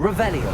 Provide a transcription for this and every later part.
Revelio.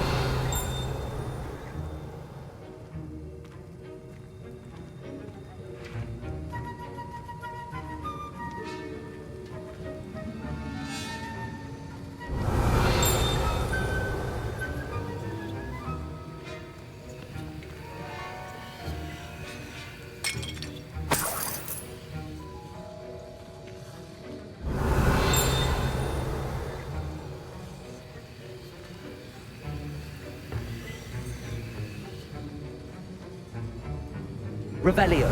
Revelio.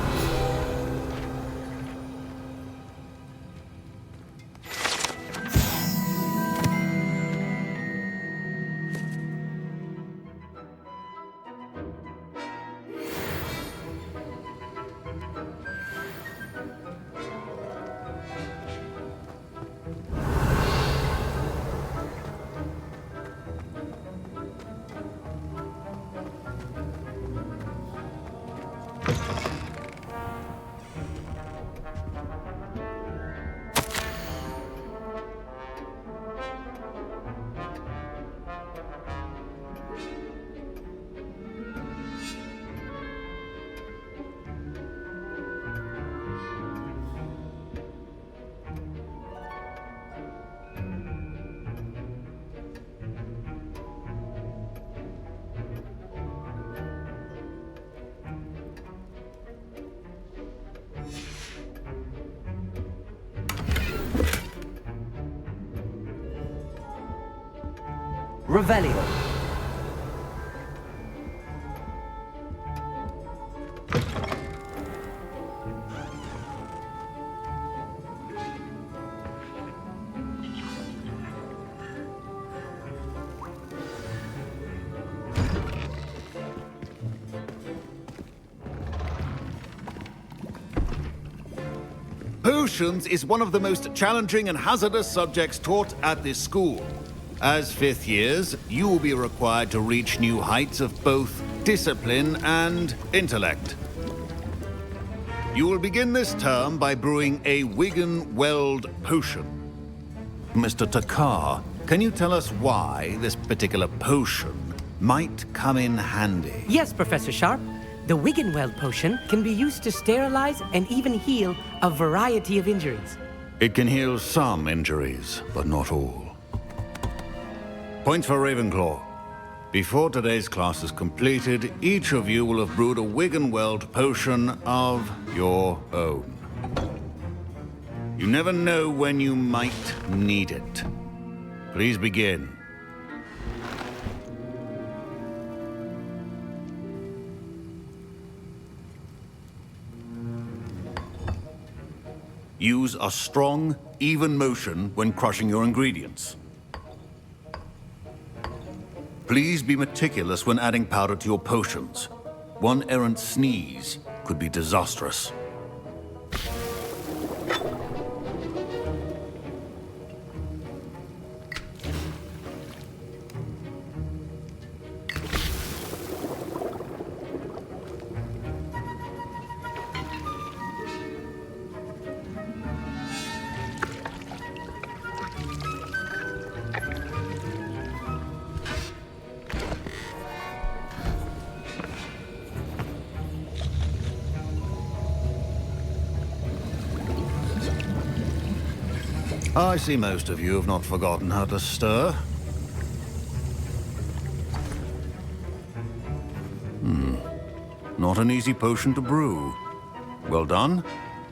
Revelio. Potions is one of the most challenging and hazardous subjects taught at this school. As fifth years, you will be required to reach new heights of both discipline and intellect. You will begin this term by brewing a Wiggenweld potion. Mr. Takar, can you tell us why this particular potion might come in handy? Yes, Professor Sharp. The Wiggenweld potion can be used to sterilize and even heal a variety of injuries. It can heal some injuries, but not all. Points for Ravenclaw. Before today's class is completed, each of you will have brewed a Wiggenweld potion of your own. You never know when you might need it. Please begin. Use a strong, even motion when crushing your ingredients. Please be meticulous when adding powder to your potions. One errant sneeze could be disastrous. I see most of you have not forgotten how to stir. Not an easy potion to brew. Well done.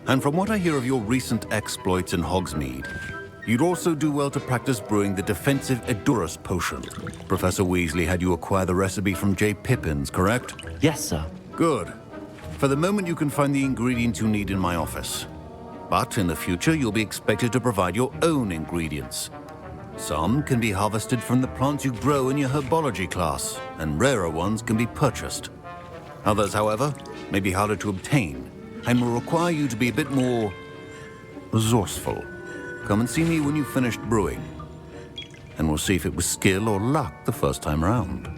And from what I hear of your recent exploits in Hogsmeade, you'd also do well to practice brewing the defensive Edurus potion. Professor Weasley had you acquire the recipe from J. Pippins, correct? Yes, sir. Good. For the moment, you can find the ingredients you need in my office. But in the future, you'll be expected to provide your own ingredients. Some can be harvested from the plants you grow in your herbology class, and rarer ones can be purchased. Others, however, may be harder to obtain, and will require you to be a bit more resourceful. Come and see me when you've finished brewing, and we'll see if it was skill or luck the first time round.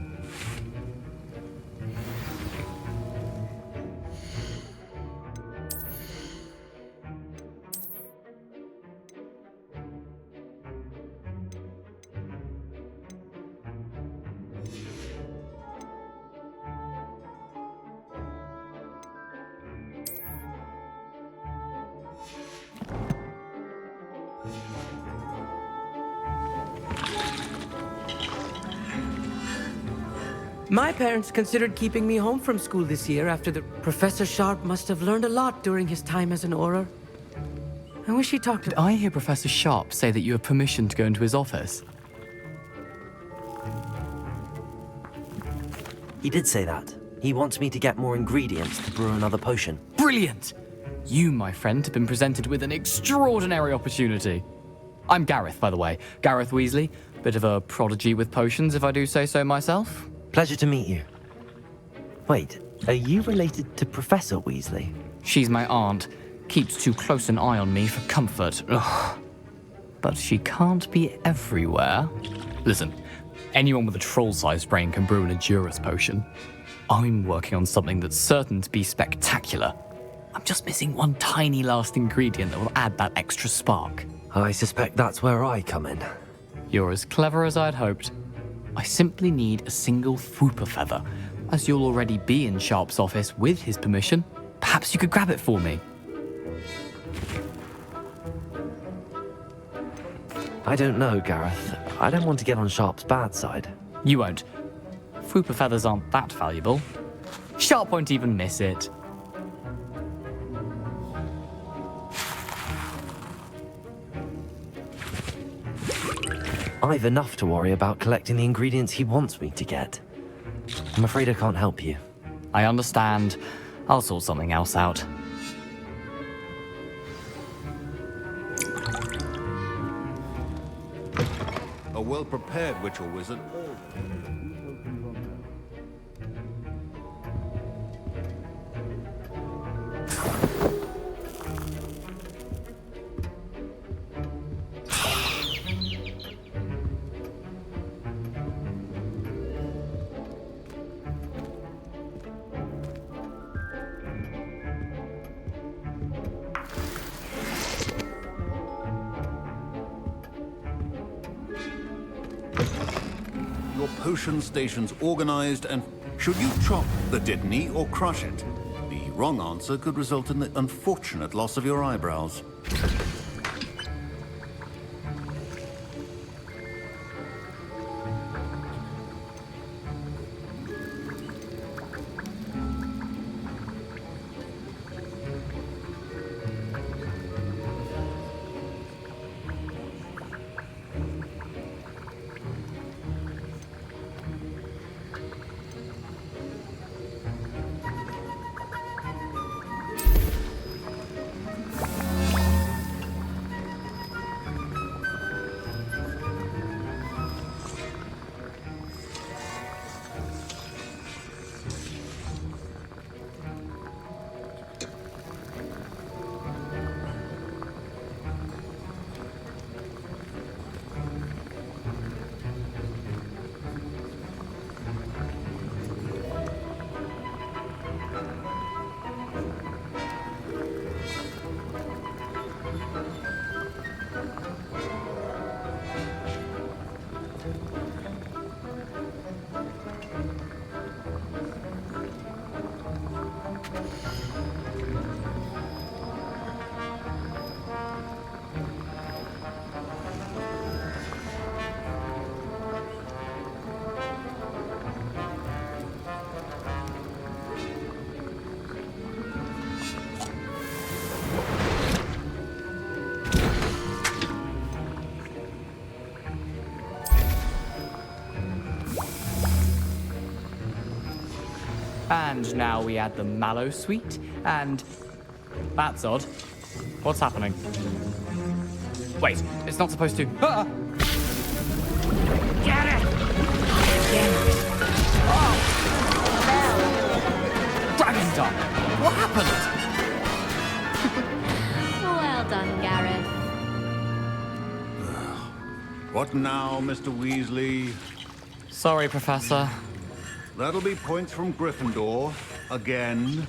My parents considered keeping me home from school this year after the... Professor Sharp must have learned a lot during his time as an Auror. I wish he talked to... Did I hear Professor Sharp say that you have permission to go into his office? He did say that. He wants me to get more ingredients to brew another potion. Brilliant! You, my friend, have been presented with an extraordinary opportunity. I'm Gareth, by the way. Gareth Weasley. Bit of a prodigy with potions, if I do say so myself. Pleasure to meet you. Wait, are you related to Professor Weasley? She's my aunt. Keeps too close an eye on me for comfort. Ugh. But she can't be everywhere. Listen, anyone with a troll-sized brain can brew an Edurus potion. I'm working on something that's certain to be spectacular. I'm just missing one tiny last ingredient that will add that extra spark. I suspect that's where I come in. You're as clever as I'd hoped. I simply need a single Fwooper feather. As you'll already be in Sharp's office with his permission, perhaps you could grab it for me. I don't know, Gareth. I don't want to get on Sharp's bad side. You won't. Fwooper feathers aren't that valuable. Sharp won't even miss it. I've enough to worry about collecting the ingredients he wants me to get. I'm afraid I can't help you. I understand. I'll sort something else out. A well-prepared witch or wizard. Your potion station's organized, and should you chop the Didney or crush it, the wrong answer could result in the unfortunate loss of your eyebrows. And now we add the mallow sweet, and... That's odd. What's happening? Wait, it's not supposed to... Ah! Get it! Oh! Dragon's Tongue! What happened? Well done, Gareth. What now, Mr. Weasley? Sorry, Professor. That'll be points from Gryffindor. Again.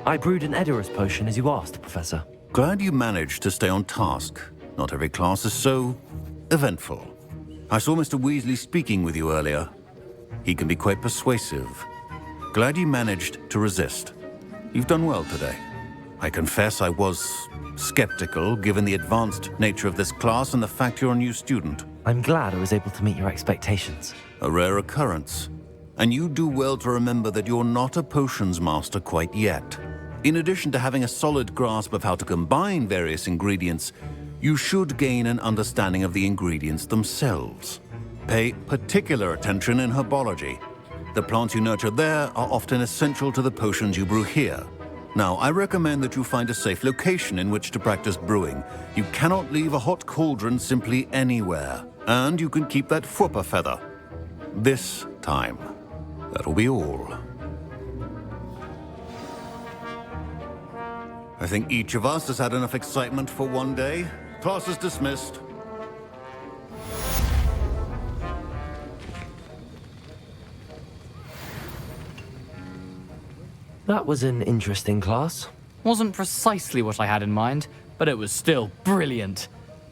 I brewed an Edurus potion as you asked, Professor. Glad you managed to stay on task. Not every class is so eventful. I saw Mr. Weasley speaking with you earlier. He can be quite persuasive. Glad you managed to resist. You've done well today. I confess I was skeptical, given the advanced nature of this class and the fact you're a new student. I'm glad I was able to meet your expectations. A rare occurrence. And you do well to remember that you're not a potions master quite yet. In addition to having a solid grasp of how to combine various ingredients, you should gain an understanding of the ingredients themselves. Pay particular attention in herbology. The plants you nurture there are often essential to the potions you brew here. Now, I recommend that you find a safe location in which to practice brewing. You cannot leave a hot cauldron simply anywhere. And you can keep that Fwooper feather. This time. That'll be all. I think each of us has had enough excitement for one day. Class is dismissed. That was an interesting class. Wasn't precisely what I had in mind, but it was still brilliant.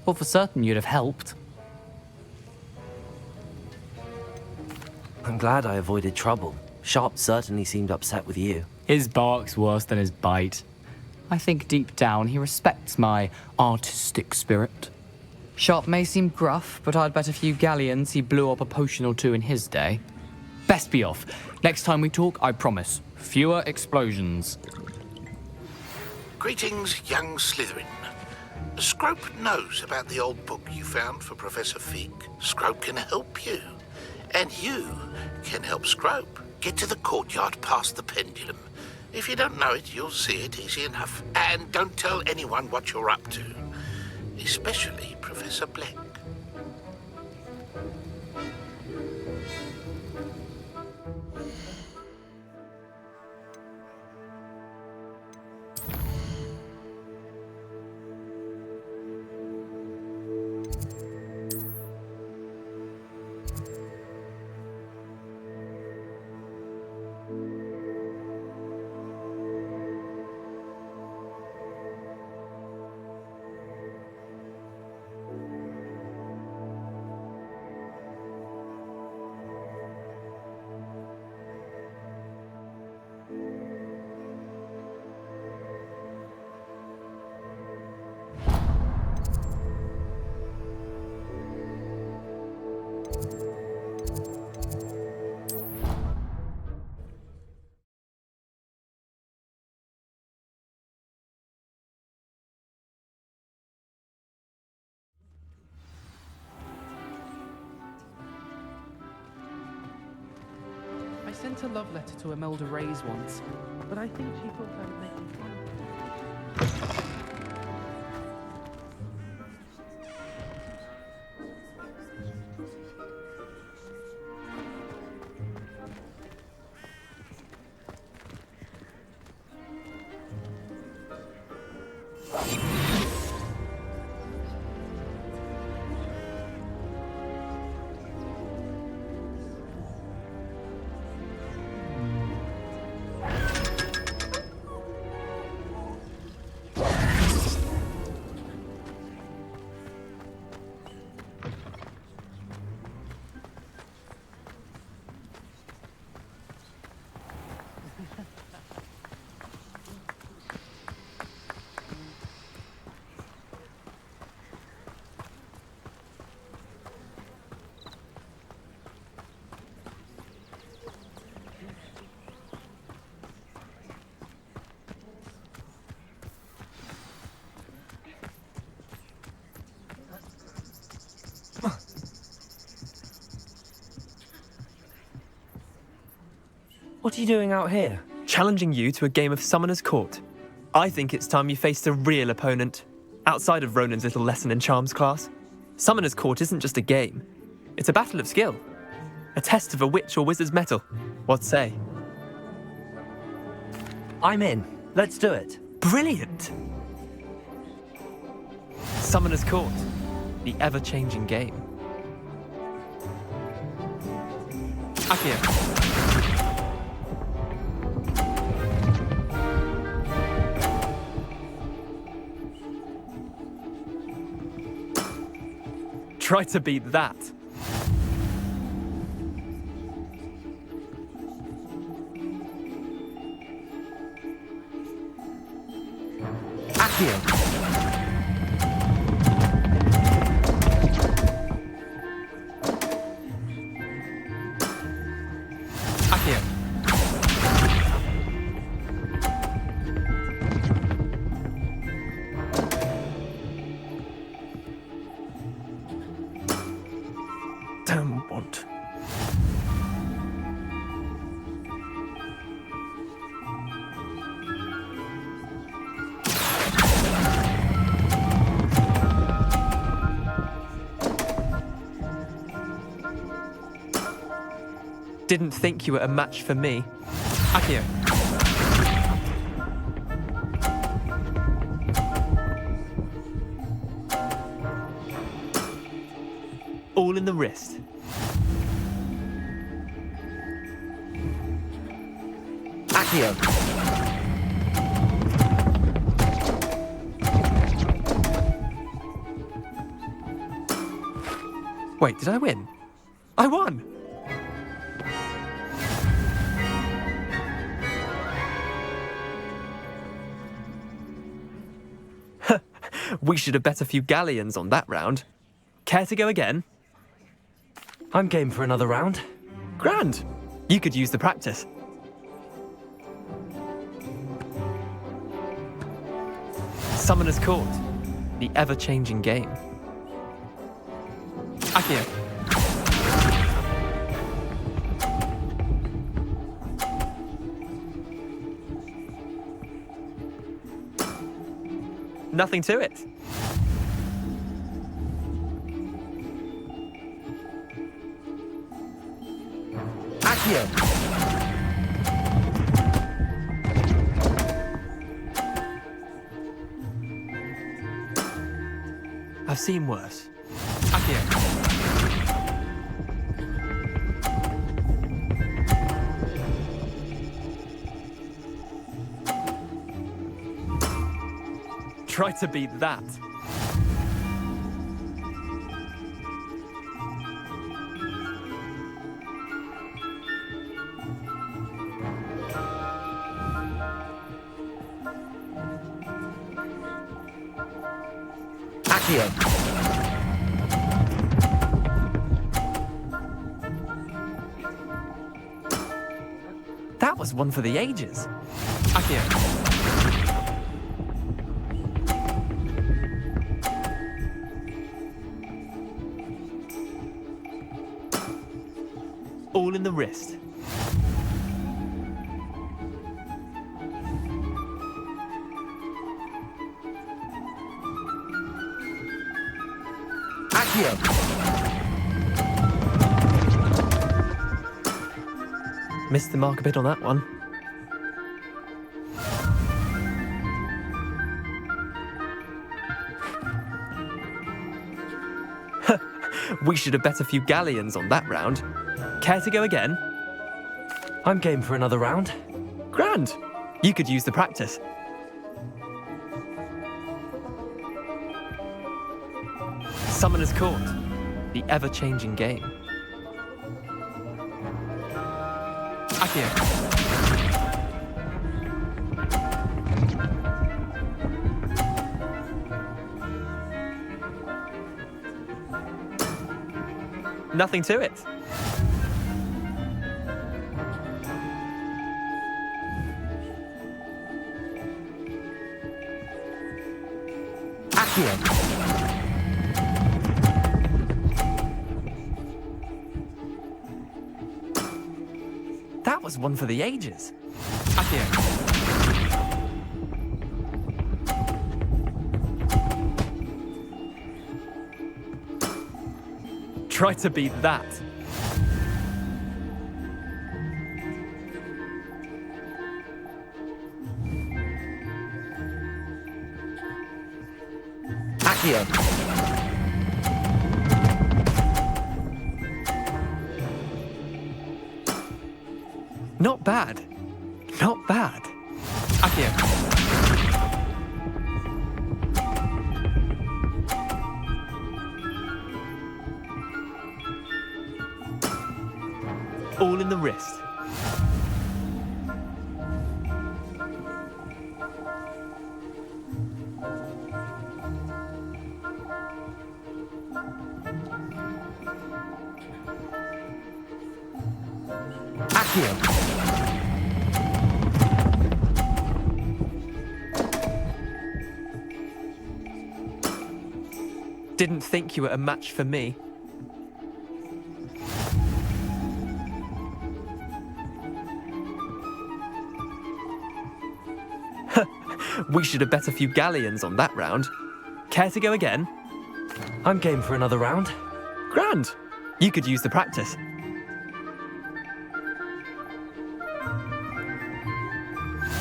Well, for certain you'd have helped. I'm glad I avoided trouble. Sharp certainly seemed upset with you. His bark's worse than his bite. I think deep down he respects my artistic spirit. Sharp may seem gruff, but I'd bet a few galleons he blew up a potion or two in his day. Best be off. Next time we talk, I promise, fewer explosions. Greetings, young Slytherin. Scrope knows about the old book you found for Professor Fig. Scrope can help you. And you can help Scrope. Get to the courtyard past the pendulum. If you don't know it, you'll see it easy enough. And don't tell anyone what you're up to. Especially Professor Black. I sent a love letter to Imelda Reyes once, but I think she thought I would make me fun. What are you doing out here? Challenging you to a game of Summoner's Court. I think it's time you faced a real opponent, outside of Ronan's little lesson in charms class. Summoner's Court isn't just a game. It's a battle of skill. A test of a witch or wizard's mettle. What say? I'm in. Let's do it. Brilliant! Summoner's Court. The ever-changing game. Accio. Try to beat that. Accio. Accio. Damn want. Didn't think you were a match for me. Accio. All in the wrist. Accio. Wait, did I win? I won! We should have bet a few galleons on that round. Care to go again? I'm game for another round. Grand! You could use the practice. Summoner's Court. The ever-changing game. Accio. Nothing to it. Accio. I've seen worse. Accio. Try to beat that. Accio. That was one for the ages. Accio. All in the wrist. Accio. Missed the mark a bit on that one. We should have bet a few galleons on that round. Care to go again? I'm game for another round. Grand! You could use the practice. Summoner's Court. The ever-changing game. Accio. Nothing to it. Accio. That was one for the ages. Accio. Try to beat that. Accio. Not bad. Not bad. Accio. All in the wrist. Accio. Didn't think you were a match for me. We should have bet a few galleons on that round. Care to go again? I'm game for another round. Grand. You could use the practice.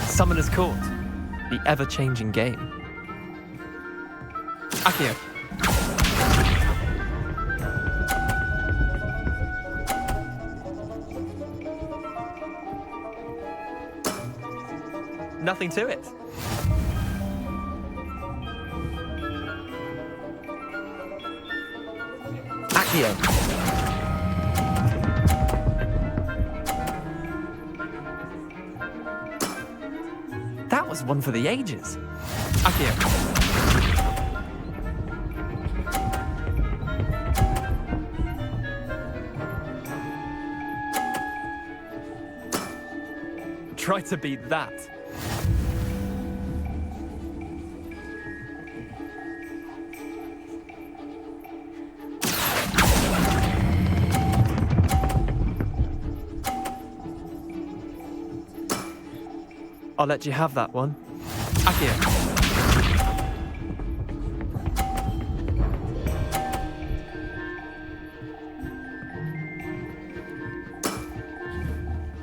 Summoner's Court. The ever-changing game. Accio. Nothing to it. Accio. That was one for the ages. Accio. Try to beat that. I'll let you have that one. Accio.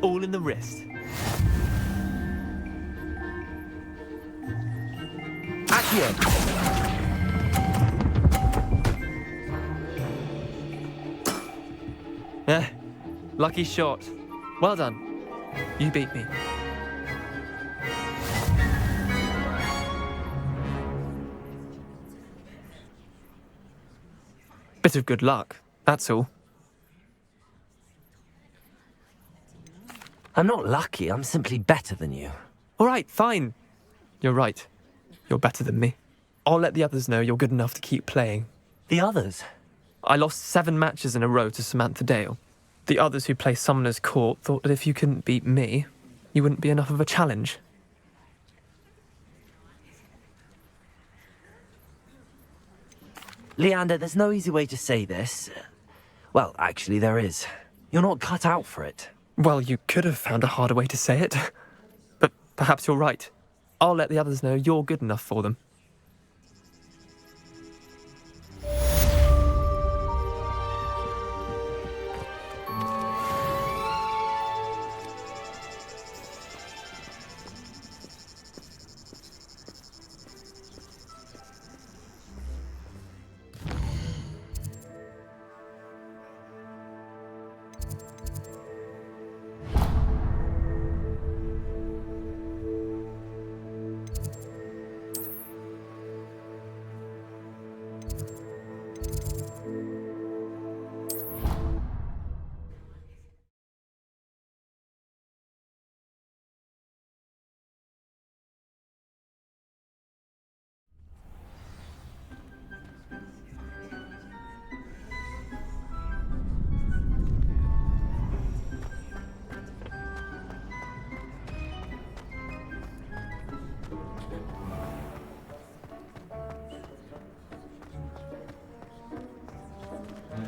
All in the wrist. Accio. Lucky shot. Well done. You beat me. Bit of good luck, that's all. I'm not lucky, I'm simply better than you. All right, fine. You're right. You're better than me. I'll let the others know you're good enough to keep playing. The others? I lost 7 matches in a row to Samantha Dale. The others who play Summoner's Court thought that if you couldn't beat me, you wouldn't be enough of a challenge. Leander, there's no easy way to say this. Well, actually, there is. You're not cut out for it. Well, you could have found a harder way to say it. But perhaps you're right. I'll let the others know you're good enough for them.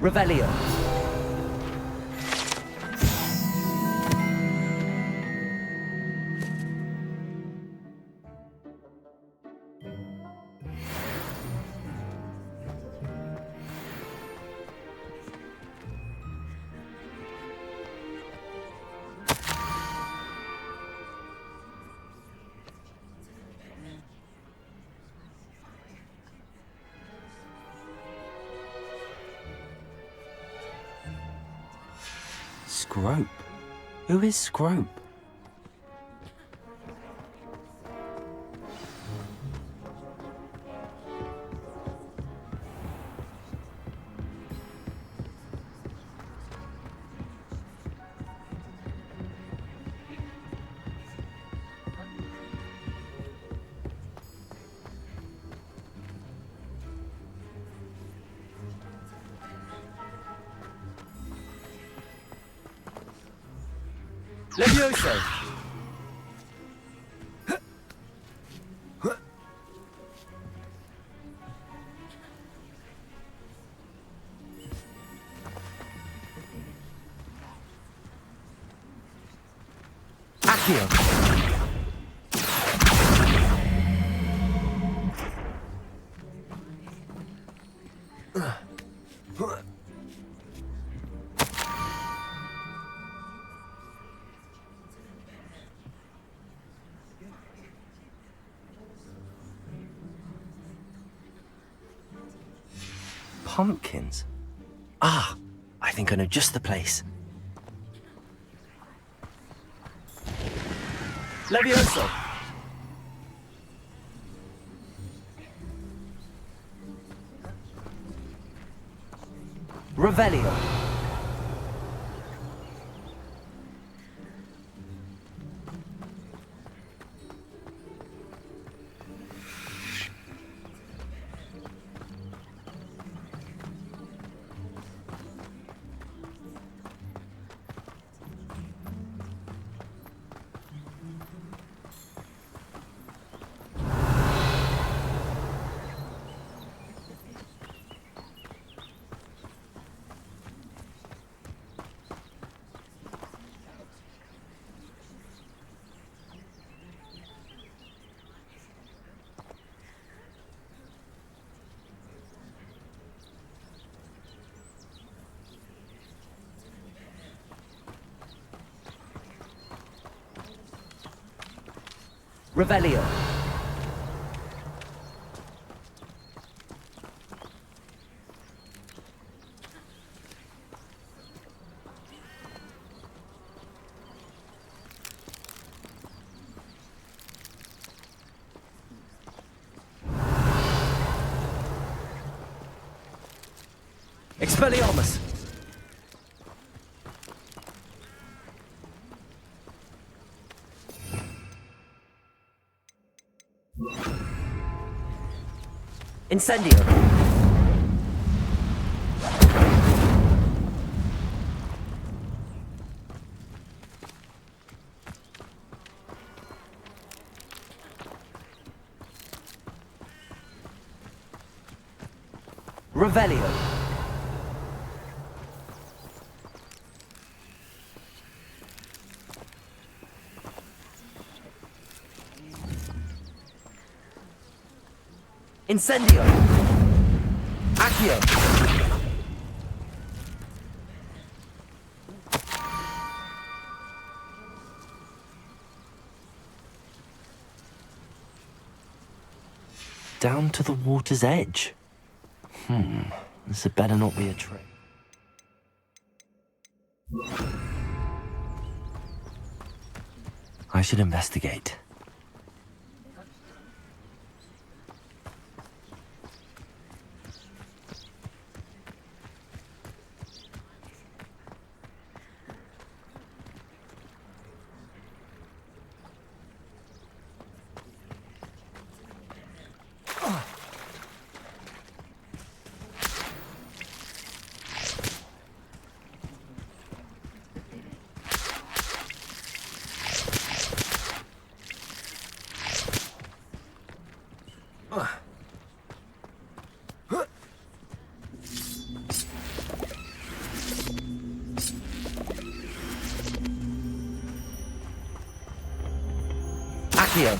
Revelio. Scrope? Who is Scrope? Levioso! Accio! Pumpkins? Ah, I think I know just the place. Levioso! Revelio! Revelio. Expelliarmus. Incendio. Revelio. Incendio. Accio. Down to the water's edge. This had better not be a trick. I should investigate. Accio.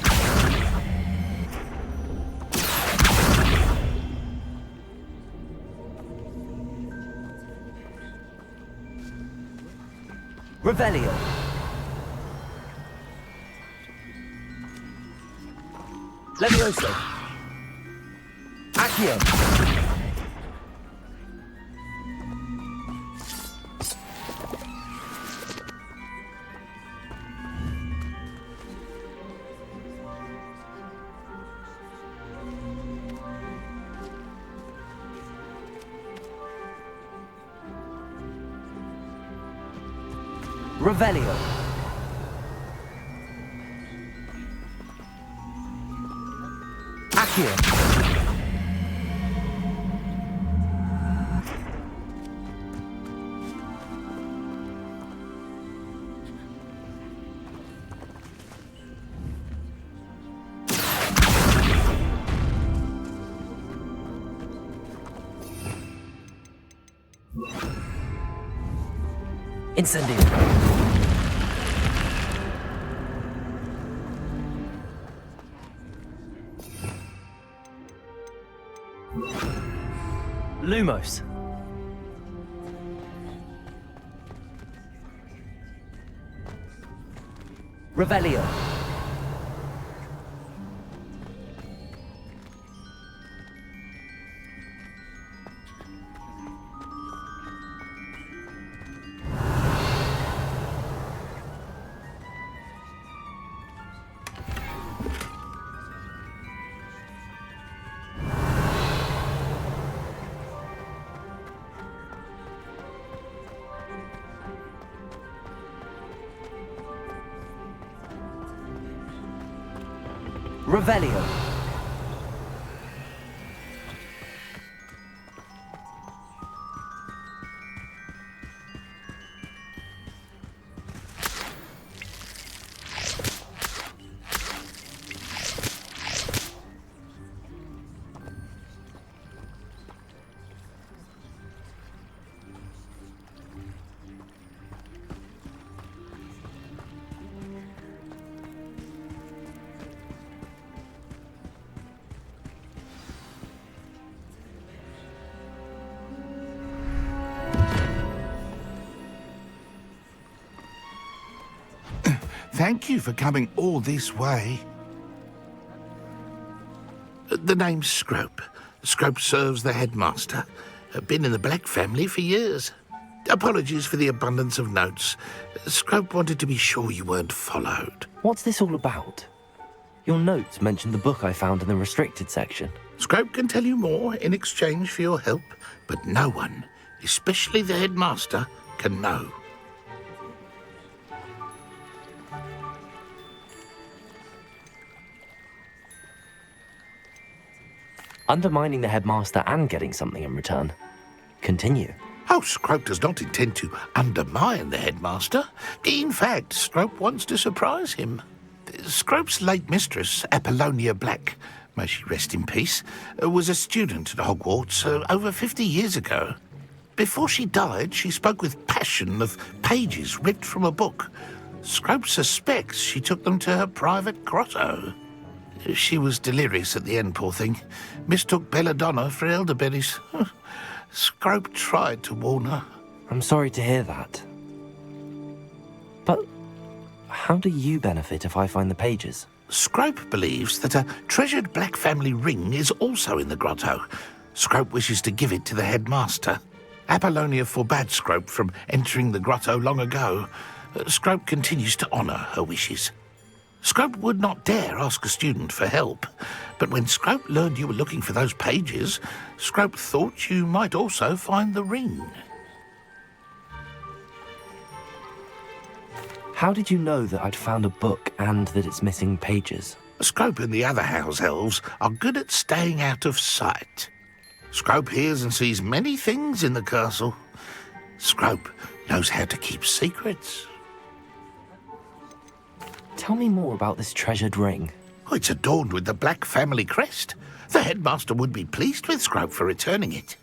Revelio. Levioso. Accio. Revelio. Accio. Incendio. Lumos. Revelio. Revelio. Thank you for coming all this way. The name's Scrope. Scrope serves the headmaster. Been in the Black family for years. Apologies for the abundance of notes. Scrope wanted to be sure you weren't followed. What's this all about? Your notes mentioned the book I found in the restricted section. Scrope can tell you more in exchange for your help, but no one, especially the headmaster, can know. Undermining the headmaster and getting something in return. Continue. Oh, Scrope does not intend to undermine the headmaster. In fact, Scrope wants to surprise him. Scrope's late mistress, Apollonia Black, may she rest in peace, was a student at Hogwarts over 50 years ago. Before she died, she spoke with passion of pages ripped from a book. Scrope suspects she took them to her private grotto. She was delirious at the end, poor thing. Mistook belladonna for elderberries. Scrope tried to warn her. I'm sorry to hear that. But how do you benefit if I find the pages? Scrope believes that a treasured Black family ring is also in the grotto. Scrope wishes to give it to the headmaster. Apollonia forbade Scrope from entering the grotto long ago. Scrope continues to honour her wishes. Scrope would not dare ask a student for help, but when Scrope learned you were looking for those pages, Scrope thought you might also find the ring. How did you know that I'd found a book and that it's missing pages? Scrope and the other house elves are good at staying out of sight. Scrope hears and sees many things in the castle. Scrope knows how to keep secrets. Tell me more about this treasured ring. Oh, it's adorned with the Black family crest. The headmaster would be pleased with Scrope for returning it.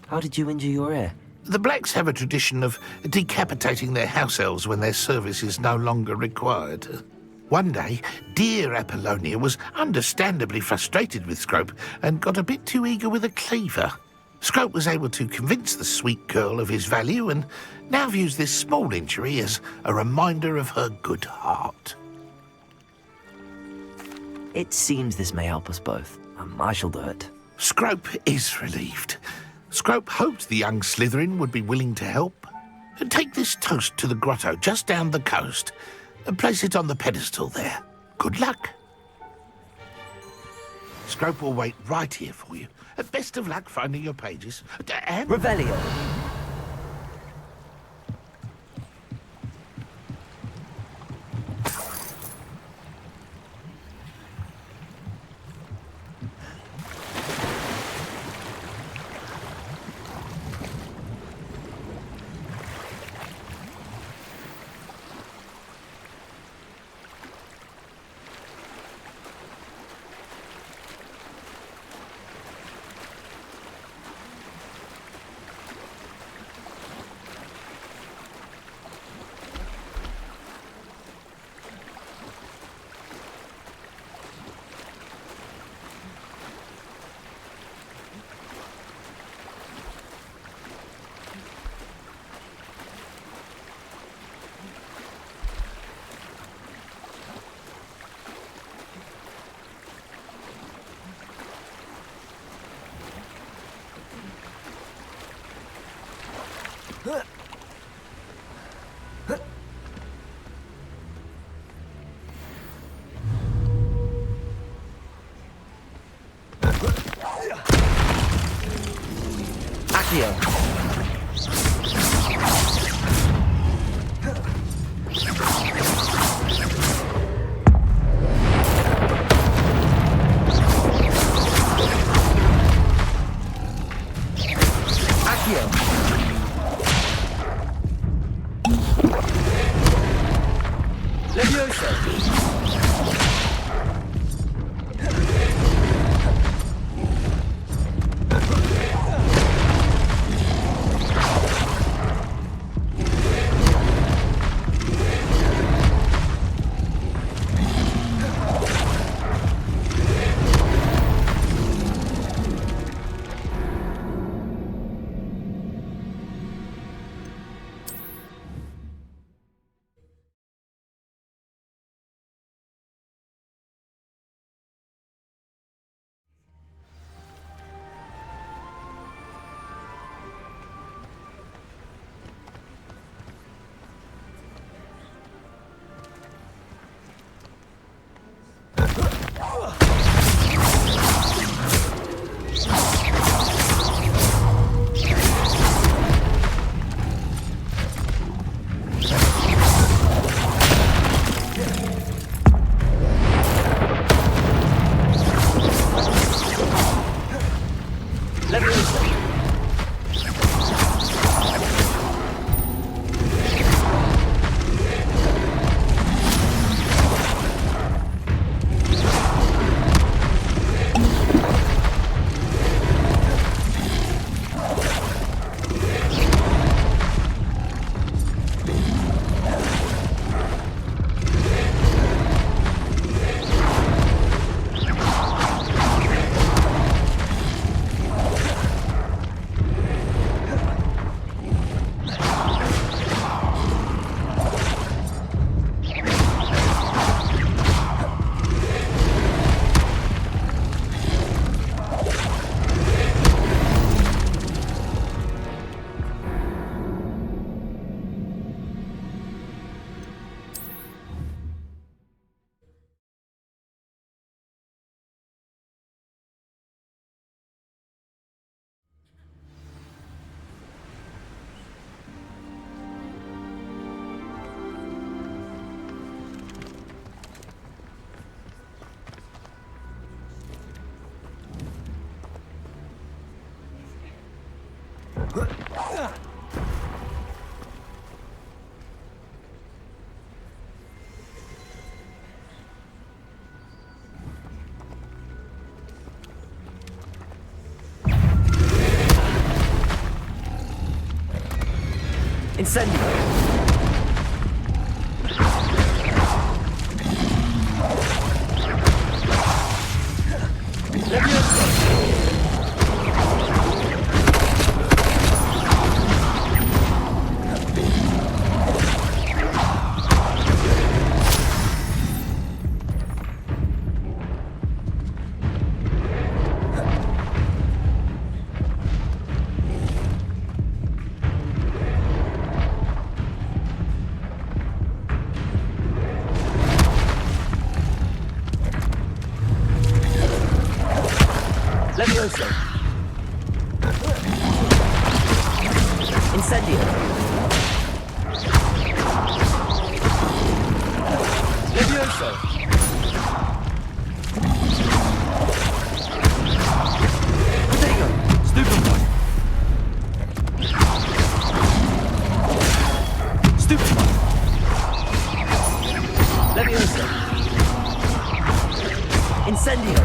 How did you injure your ear? The Blacks have a tradition of decapitating their house elves when their service is no longer required. One day, dear Apollonia was understandably frustrated with Scrope and got a bit too eager with a cleaver. Scrope was able to convince the sweet girl of his value and now views this small injury as a reminder of her good heart. It seems this may help us both. I shall do it. Scrope is relieved. Scrope hoped the young Slytherin would be willing to help. Take this toast to the grotto just down the coast and place it on the pedestal there. Good luck. Scrope will wait right here for you. Best of luck finding your pages. And Revelio. Accio. Accio. Levioso. Incendio. Levioso. Incendio. Levioso. Protego. Stupefy. Stupefy. Levioso. Incendio.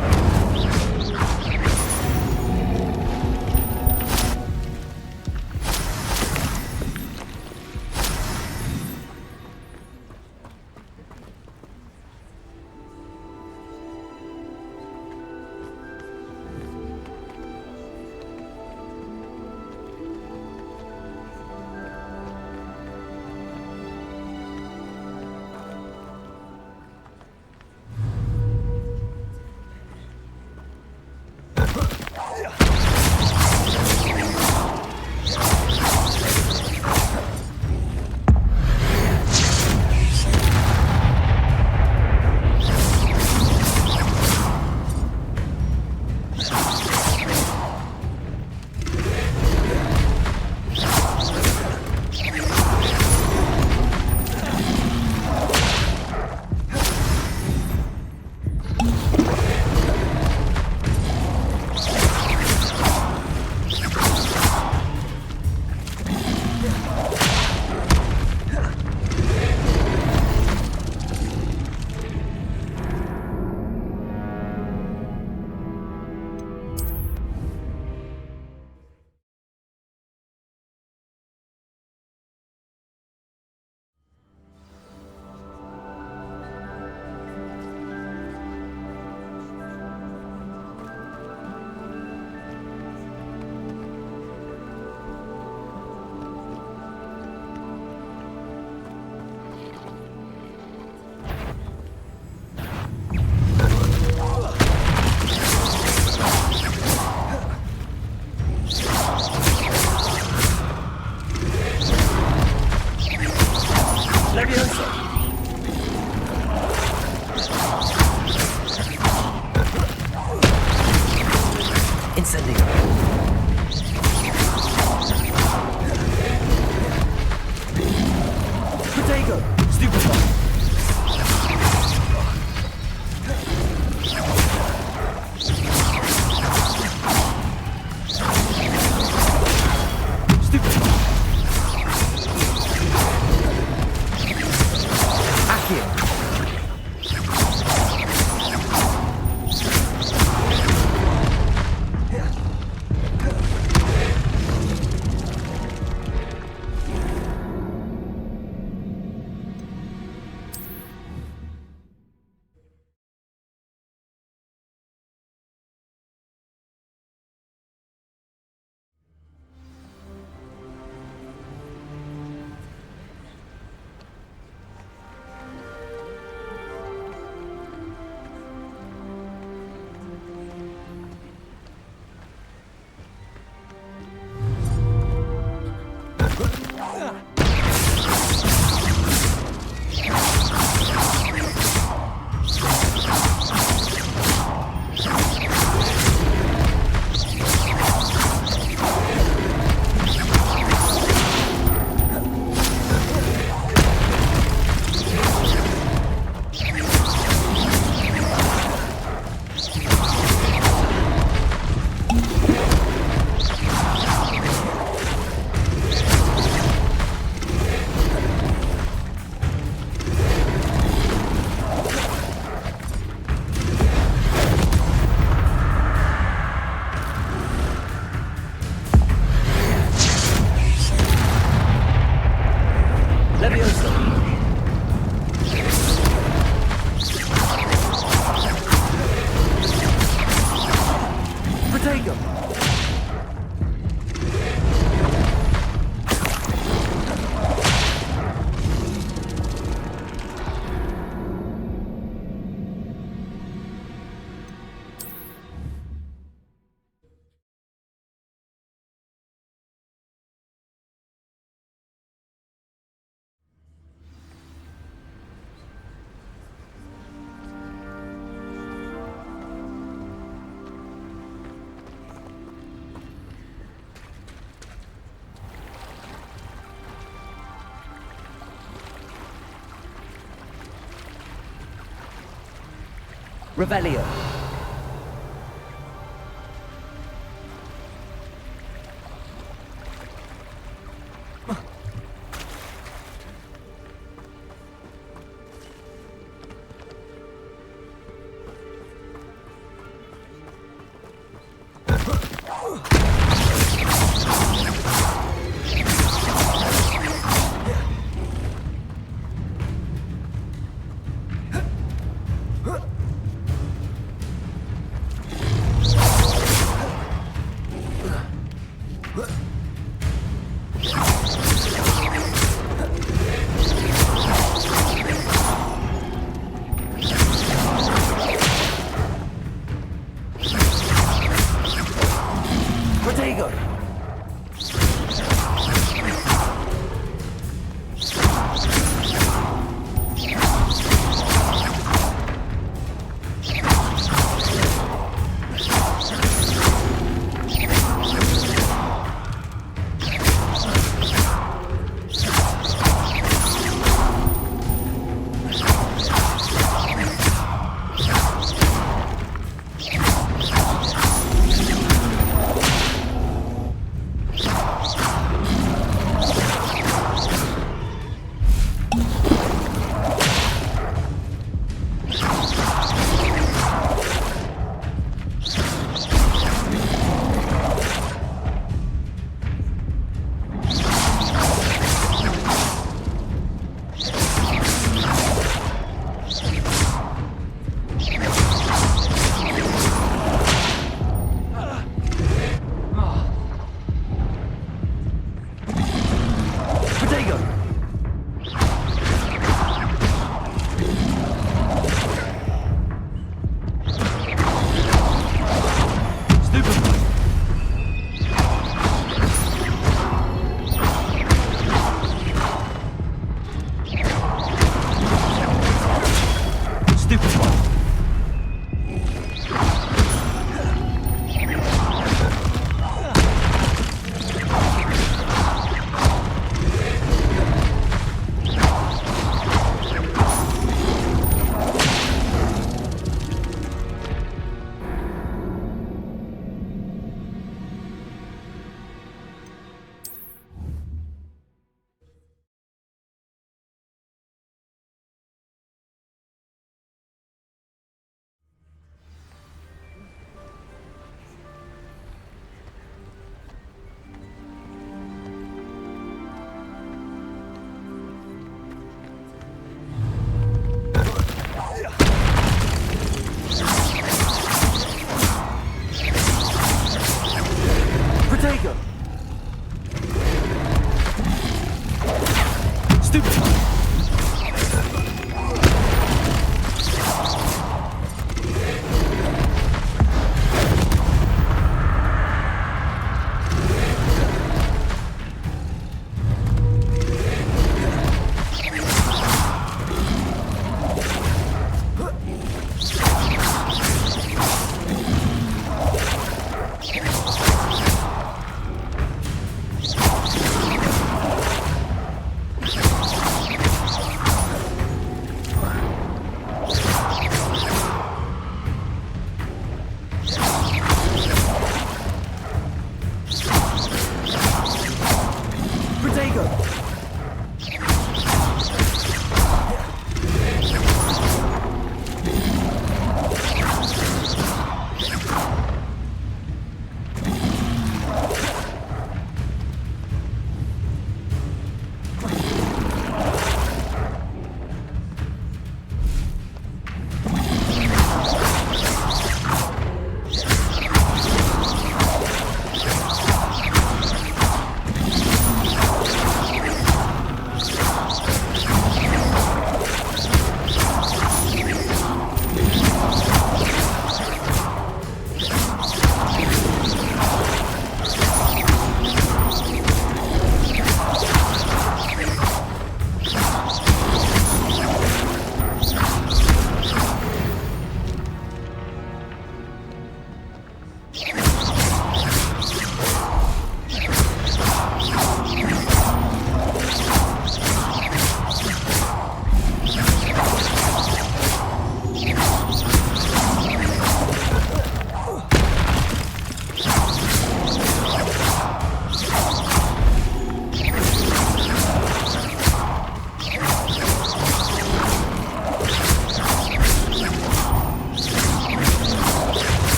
Revelio.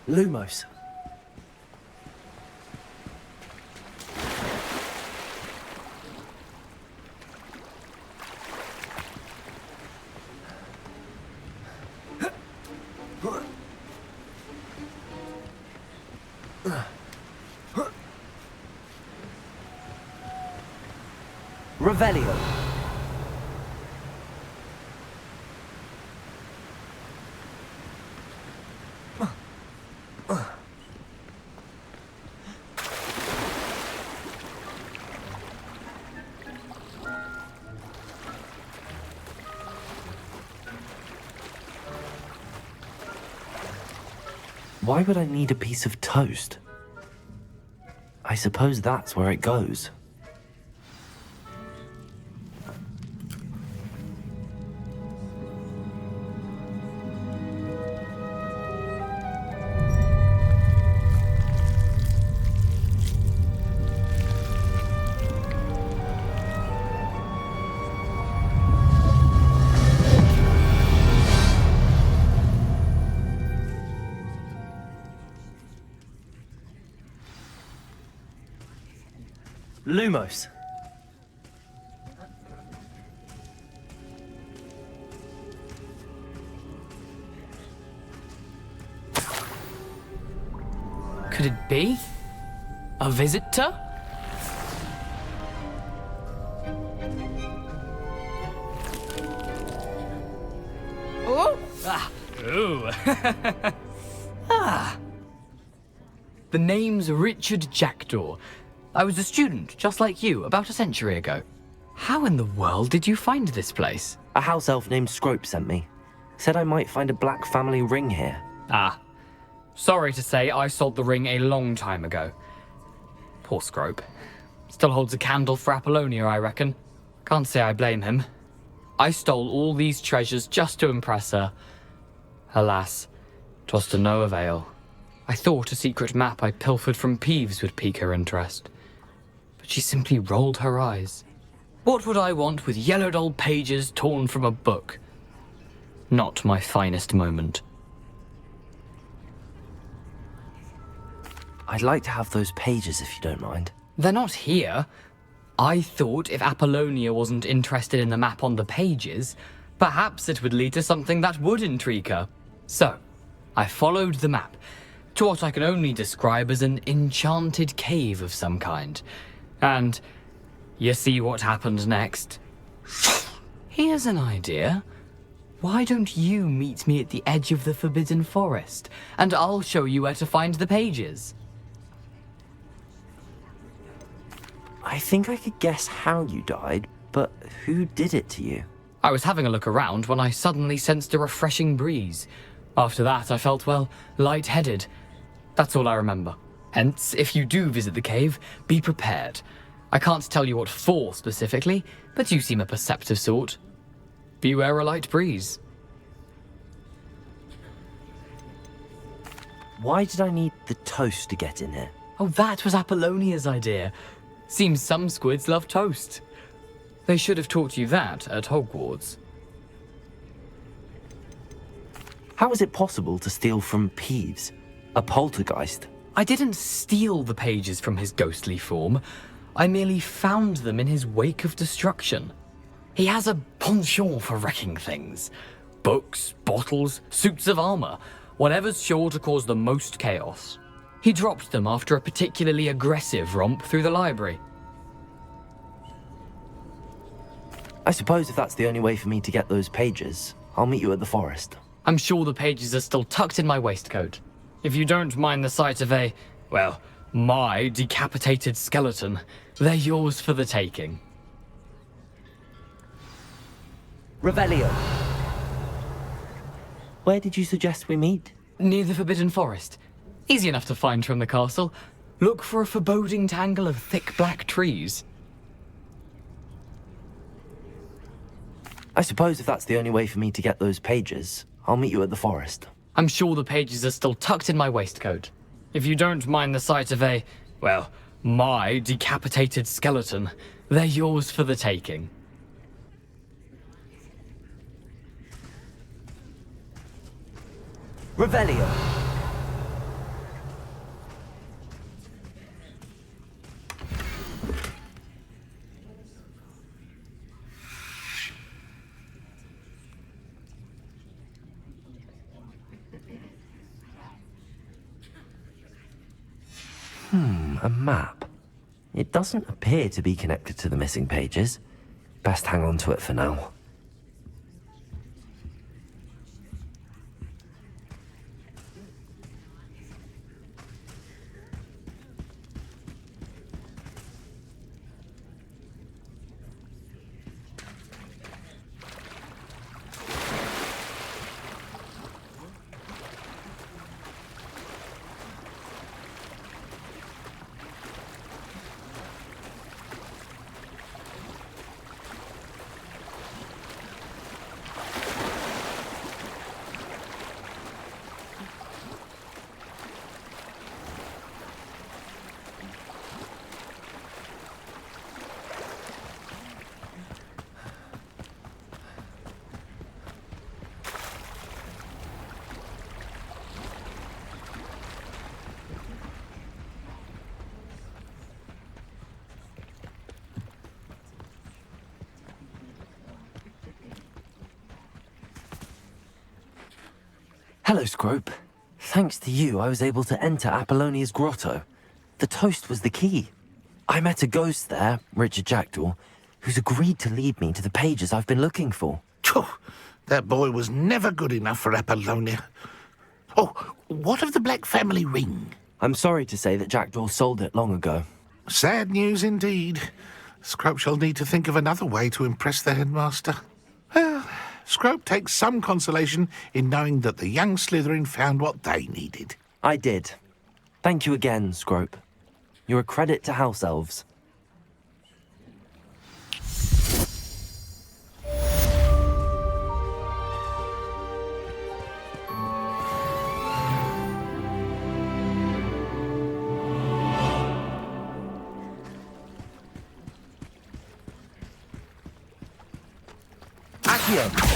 Lumos. Revelio. Why would I need a piece of toast? I suppose that's where it goes. Lumos. Could it be? A visitor? Oh! Ah! Ooh! Ah! The name's Richard Jackdaw. I was a student, just like you, about a century ago. How in the world did you find this place? A house elf named Scrope sent me. Said I might find a black family ring here. Ah. Sorry to say, I sold the ring a long time ago. Poor Scrope. Still holds a candle for Apollonia, I reckon. Can't say I blame him. I stole all these treasures just to impress her. Alas, 'twas to no avail. I thought a secret map I pilfered from Peeves would pique her interest. But she simply rolled her eyes. What would I want with yellowed old pages torn from a book? Not my finest moment. I'd like to have those pages if you don't mind. They're not here. I thought if Apollonia wasn't interested in the map on the pages, perhaps it would lead to something that would intrigue her. So, I followed the map to what I can only describe as an enchanted cave of some kind. And you see what happened next? Here's an idea. Why don't you meet me at the edge of the Forbidden Forest, and I'll show you where to find the pages? I think I could guess how you died, but who did it to you? I was having a look around when I suddenly sensed a refreshing breeze. After that, I felt, well, lightheaded. That's all I remember. Hence, if you do visit the cave, be prepared. I can't tell you what for specifically, but you seem a perceptive sort. Beware a light breeze. Why did I need the toast to get in here? Oh, that was Apollonia's idea. Seems some squids love toast. They should have taught you that at Hogwarts. How is it possible to steal from Peeves, a poltergeist? I didn't steal the pages from his ghostly form. I merely found them in his wake of destruction. He has a penchant for wrecking things. Books, bottles, suits of armor, whatever's sure to cause the most chaos. He dropped them after a particularly aggressive romp through the library. I suppose if that's the only way for me to get those pages, I'll meet you at the forest. I'm sure the pages are still tucked in my waistcoat. If you don't mind the sight of a, well, my decapitated skeleton, they're yours for the taking. Revelio. Where did you suggest we meet? Near the Forbidden Forest. Easy enough to find from the castle. Look for a foreboding tangle of thick black trees. I suppose if that's the only way for me to get those pages, I'll meet you at the forest. I'm sure the pages are still tucked in my waistcoat. If you don't mind the sight of a, well, my decapitated skeleton, they're yours for the taking. Revelio. A map. It doesn't appear to be connected to the missing pages. Best hang on to it for now. Hello, Scrope. Thanks to you, I was able to enter Apollonia's grotto. The toast was the key. I met a ghost there, Richard Jackdaw, who's agreed to lead me to the pages I've been looking for. Phew, that boy was never good enough for Apollonia. Oh, what of the Black family ring? I'm sorry to say that Jackdaw sold it long ago. Sad news indeed. Scrope shall need to think of another way to impress the headmaster. Well, Scrope takes some consolation in knowing that the young Slytherin found what they needed. I did. Thank you again, Scrope. You're a credit to House Elves. Accio!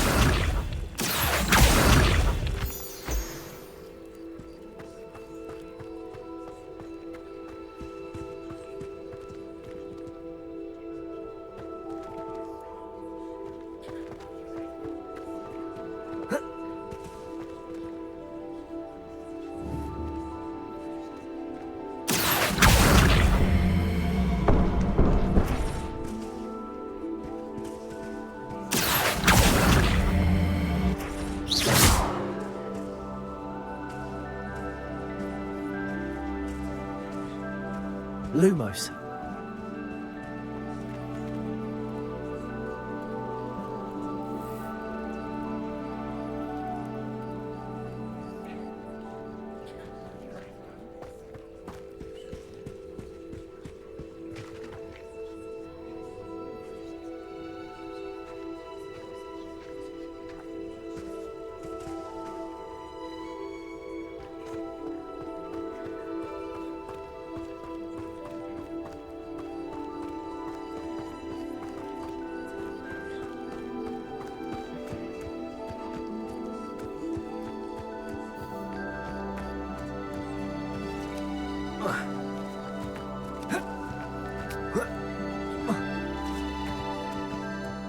Lumos.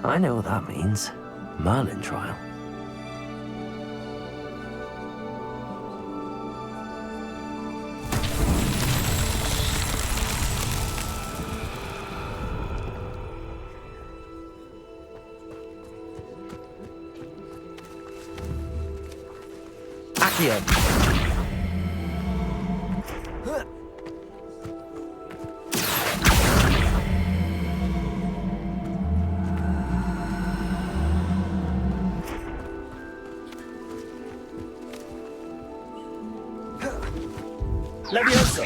I know what that means. Merlin trial. Accio! Levioso!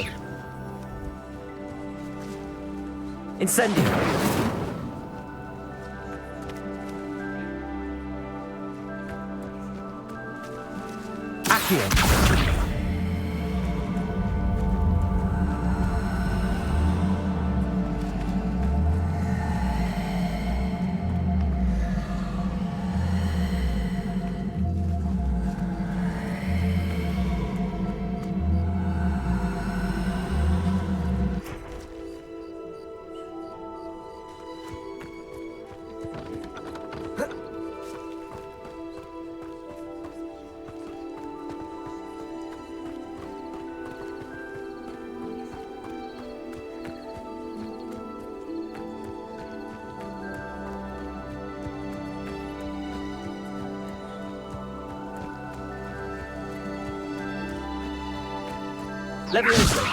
Incendio! Accio! Leviosa.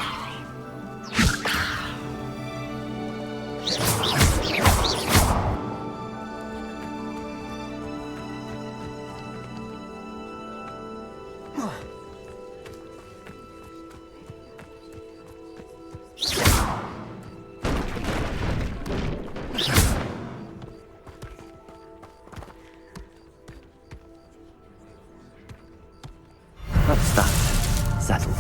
That's that. Settled.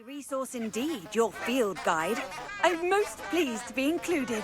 Resource indeed, your field guide. I'm most pleased to be included.